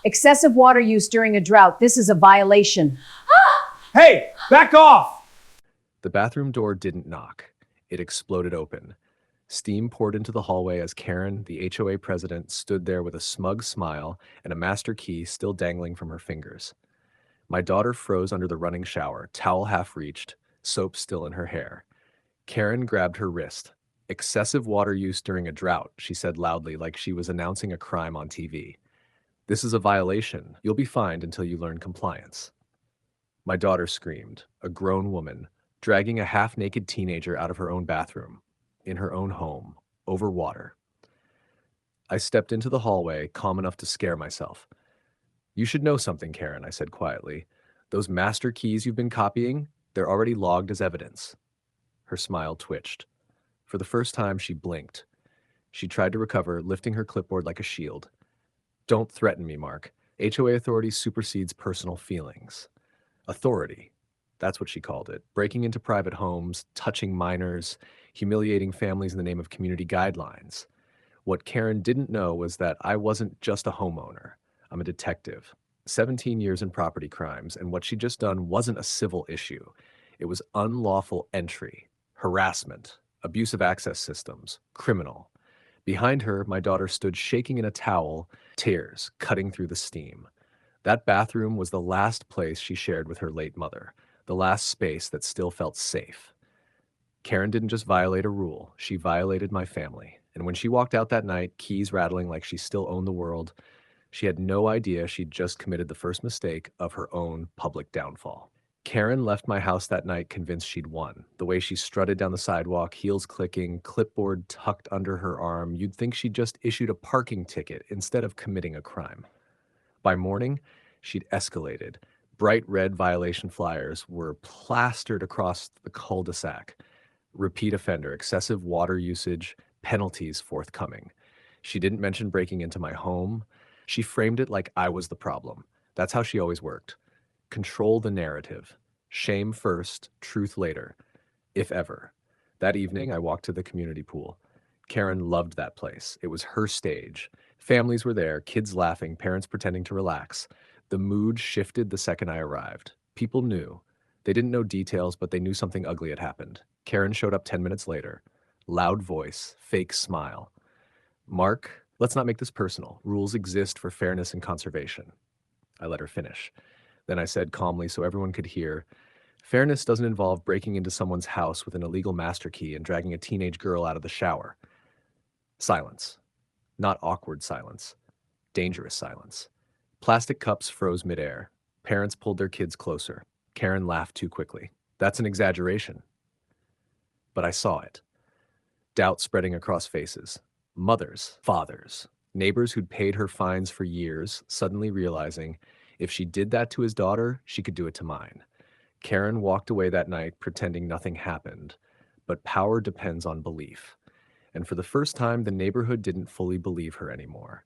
Excessive water use during a drought. This is a violation. Hey, back off! The bathroom door didn't knock. It exploded open. Steam poured into the hallway as Karen, the HOA president, stood there with a smug smile and a master key still dangling from her fingers. My daughter froze under the running shower, towel half reached, soap still in her hair. Karen grabbed her wrist. Excessive water use during a drought, she said loudly, like she was announcing a crime on TV. This is a violation. You'll be fined until you learn compliance. My daughter screamed, a grown woman, dragging a half-naked teenager out of her own bathroom, in her own home, over water. I stepped into the hallway, calm enough to scare myself. You should know something, Karen, I said quietly. Those master keys you've been copying, they're already logged as evidence. Her smile twitched. For the first time, she blinked. She tried to recover, lifting her clipboard like a shield. Don't threaten me, Mark. HOA authority supersedes personal feelings. Authority. That's what she called it. Breaking into private homes, touching minors, humiliating families in the name of community guidelines. What Karen didn't know was that I wasn't just a homeowner. I'm a detective. 17 years in property crimes, and what she'd just done wasn't a civil issue. It was unlawful entry, harassment, abusive access systems, criminal. Behind her, my daughter stood shaking in a towel, tears cutting through the steam. That bathroom was the last place she shared with her late mother, the last space that still felt safe. Karen didn't just violate a rule, she violated my family. And when she walked out that night, keys rattling like she still owned the world, she had no idea she'd just committed the first mistake of her own public downfall. Karen left my house that night convinced she'd won. The way she strutted down the sidewalk, heels clicking, clipboard tucked under her arm, you'd think she'd just issued a parking ticket instead of committing a crime. By morning, she'd escalated. Bright red violation flyers were plastered across the cul-de-sac. Repeat offender, excessive water usage, penalties forthcoming. She didn't mention breaking into my home. She framed it like I was the problem. That's how she always worked. Control the narrative. Shame first, truth later, if ever. That evening, I walked to the community pool. Karen loved that place. It was her stage. Families were there, kids laughing, parents pretending to relax. The mood shifted the second I arrived. People knew. They didn't know details, but they knew something ugly had happened. Karen showed up 10 minutes later. Loud voice, fake smile. Mark, let's not make this personal. Rules exist for fairness and conservation. I let her finish. Then I said calmly so everyone could hear, fairness doesn't involve breaking into someone's house with an illegal master key and dragging a teenage girl out of the shower. Silence. Not awkward silence. Dangerous silence. Plastic cups froze midair. Parents pulled their kids closer. Karen laughed too quickly. That's an exaggeration. But I saw it. Doubt spreading across faces. Mothers, fathers, neighbors who'd paid her fines for years, suddenly realizing if she did that to his daughter, she could do it to mine. Karen walked away that night pretending nothing happened, but power depends on belief. And for the first time, the neighborhood didn't fully believe her anymore.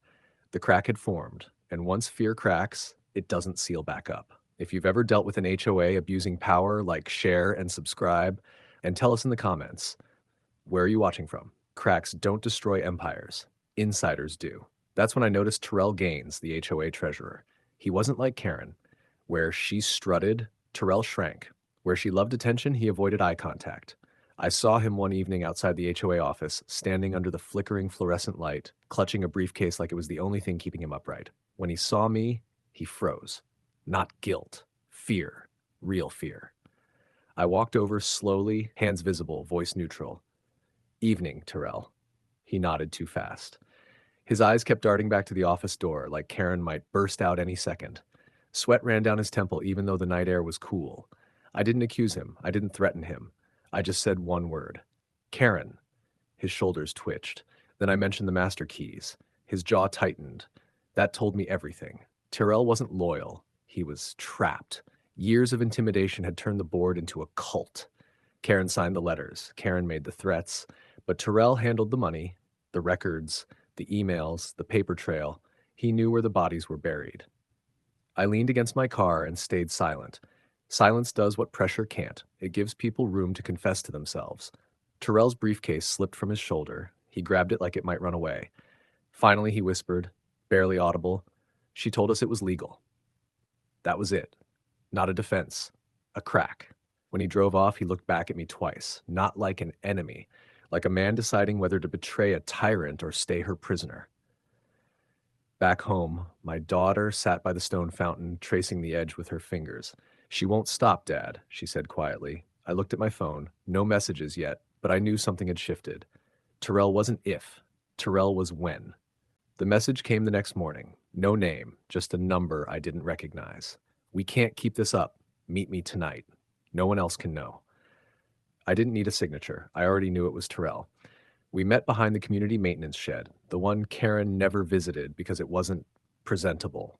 The crack had formed, and once fear cracks, it doesn't seal back up. If you've ever dealt with an HOA abusing power, like share and subscribe, and tell us in the comments, where are you watching from? Cracks don't destroy empires. Insiders do. That's when I noticed Terrell Gaines, the HOA treasurer. He wasn't like Karen. Where she strutted, Terrell shrank. Where she loved attention, he avoided eye contact. I saw him one evening outside the HOA office, standing under the flickering fluorescent light, clutching a briefcase like it was the only thing keeping him upright. When he saw me, he froze. Not guilt. Fear. Real fear. I walked over slowly, hands visible, voice neutral. Evening, Terrell. He nodded too fast. His eyes kept darting back to the office door, like Karen might burst out any second. Sweat ran down his temple even though the night air was cool. I didn't accuse him. I didn't threaten him. I just said one word. Karen. His shoulders twitched. Then I mentioned the master keys. His jaw tightened. That told me everything. Terrell wasn't loyal. He was trapped. Years of intimidation had turned the board into a cult. Karen signed the letters. Karen made the threats. But Terrell handled the money, the records, the emails, the paper trail. He knew where the bodies were buried. I leaned against my car and stayed silent. Silence does what pressure can't. It gives people room to confess to themselves. Terrell's briefcase slipped from his shoulder. He grabbed it like it might run away. Finally, he whispered, barely audible, She told us it was legal. That was it. Not a defense. A crack. When he drove off, he looked back at me twice, not like an enemy, like a man deciding whether to betray a tyrant or stay her prisoner. Back home, my daughter sat by the stone fountain, tracing the edge with her fingers. "She won't stop, Dad," she said quietly. I looked at my phone. No messages yet, but I knew something had shifted. Terrell wasn't if. Terrell was when. The message came the next morning. No name, just a number I didn't recognize. "We can't keep this up. Meet me tonight. No one else can know." I didn't need a signature. I already knew it was Terrell. We met behind the community maintenance shed, the one Karen never visited because it wasn't presentable.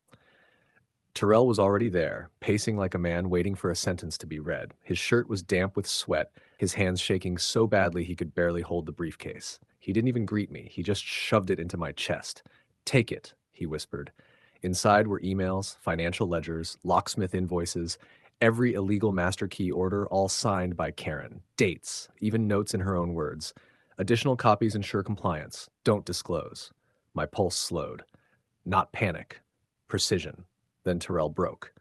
Terrell was already there, pacing like a man waiting for a sentence to be read. His shirt was damp with sweat, his hands shaking so badly he could barely hold the briefcase. He didn't even greet me, he just shoved it into my chest. "Take it," he whispered. Inside were emails, financial ledgers, locksmith invoices, every illegal master key order, all signed by Karen. Dates, even notes in her own words. Additional copies ensure compliance. Don't disclose. My pulse slowed. Not panic. Precision. Then Terrell broke.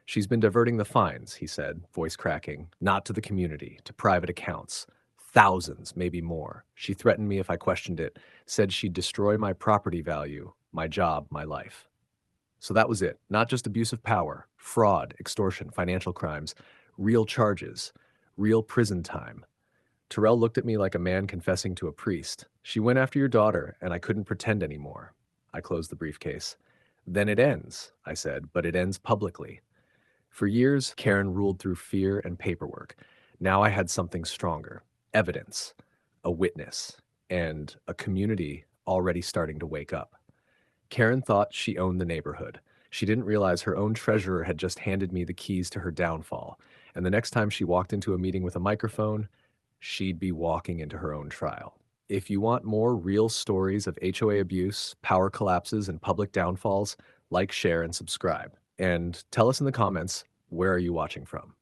"She's been diverting the fines," he said, voice cracking. "Not to the community, to private accounts. Thousands, maybe more. She threatened me if I questioned it, said she'd destroy my property value, my job, my life." So that was it. Not just abuse of power, fraud, extortion, financial crimes, real charges, real prison time. Terrell looked at me like a man confessing to a priest. "She went after your daughter, and I couldn't pretend anymore." I closed the briefcase. "Then it ends," I said, "but it ends publicly." For years, Karen ruled through fear and paperwork. Now I had something stronger. Evidence, a witness, and a community already starting to wake up. Karen thought she owned the neighborhood. She didn't realize her own treasurer had just handed me the keys to her downfall, and the next time she walked into a meeting with a microphone, she'd be walking into her own trial. If you want more real stories of HOA abuse, power collapses, and public downfalls, like, share, and subscribe. And tell us in the comments, where are you watching from?